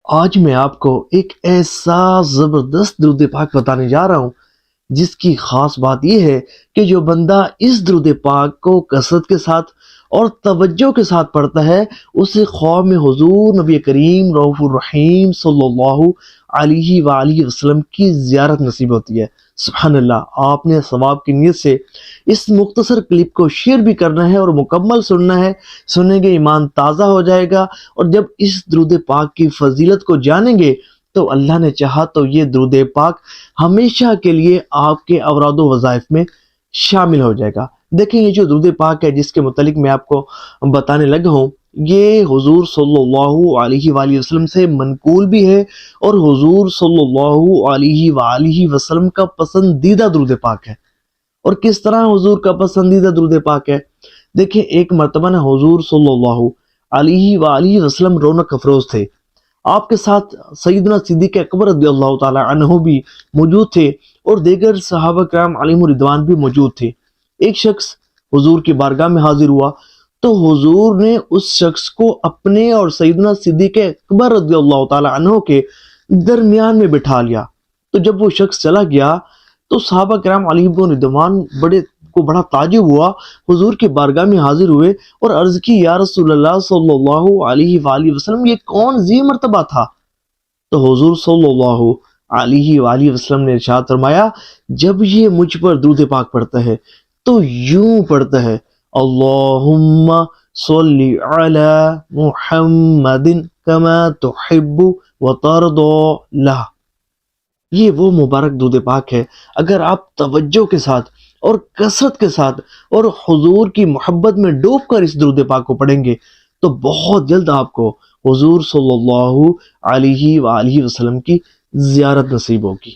آج میں آپ کو ایک ایسا زبردست درود پاک بتانے جا رہا ہوں جس کی خاص بات یہ ہے کہ جو بندہ اس درود پاک کو کثرت کے ساتھ اور توجہ کے ساتھ پڑھتا ہے اسے قوم حضور نبی کریم رؤوف الرحیم صلی اللہ علیہ وآلہ وسلم کی زیارت نصیب ہوتی ہے۔ سبحان اللہ، آپ نے ثواب کی نیت سے اس مختصر کلپ کو شیئر بھی کرنا ہے اور مکمل سننا ہے۔ سنیں گے ایمان تازہ ہو جائے گا، اور جب اس درود پاک کی فضیلت کو جانیں گے تو اللہ نے چاہا تو یہ درود پاک ہمیشہ کے لیے آپ کے اوراد و وظائف میں شامل ہو جائے گا۔ دیکھیں، یہ جو درود پاک ہے جس کے متعلق میں آپ کو بتانے لگا ہوں، یہ حضور صلی اللہ علیہ وآلہ وسلم سے منقول بھی ہے اور حضور صلی اللہ علیہ وآلہ وسلم کا پسندیدہ درود پاک ہے۔ اور کس طرح حضور کا پسندیدہ درود پاک ہے؟ دیکھیں، ایک مرتبہ نا حضور صلی اللہ علیہ وآلہ وسلم رونق افروز تھے۔ آپ کے ساتھ سیدنا صدیق اکبر رضی اللہ تعالی عنہ بھی موجود تھے اور دیگر صحابہ کرام علیہم الرضوان بھی موجود تھے۔ ایک شخص حضور کی بارگاہ میں حاضر ہوا تو حضور نے اس شخص کو اپنے اور سیدنا صدیق اکبر رضی اللہ تعالی عنہ کے درمیان میں بٹھا لیا۔ تو جب وہ شخص چلا گیا تو صحابہ کرام علیہم الرضوان بڑا تعجب ہوا، حضور کی بارگاہ میں حاضر ہوئے اور عرض کی، یا رسول اللہ صلی اللہ علیہ وآلہ وسلم، یہ کون ذی مرتبہ تھا؟ تو حضور صلی اللہ علیہ وآلہ وسلم نے ارشاد فرمایا، جب یہ مجھ پر درود پاک پڑھتا ہے تو یوں پڑھتا ہے، اللہم صلی علی محمد کما تحب وترضی لہ۔ یہ وہ مبارک درود پاک ہے، اگر آپ توجہ کے ساتھ اور کثرت کے ساتھ اور حضور کی محبت میں ڈوب کر اس درود پاک کو پڑھیں گے تو بہت جلد آپ کو حضور صلی اللہ علیہ وآلہ وسلم کی زیارت نصیب ہوگی۔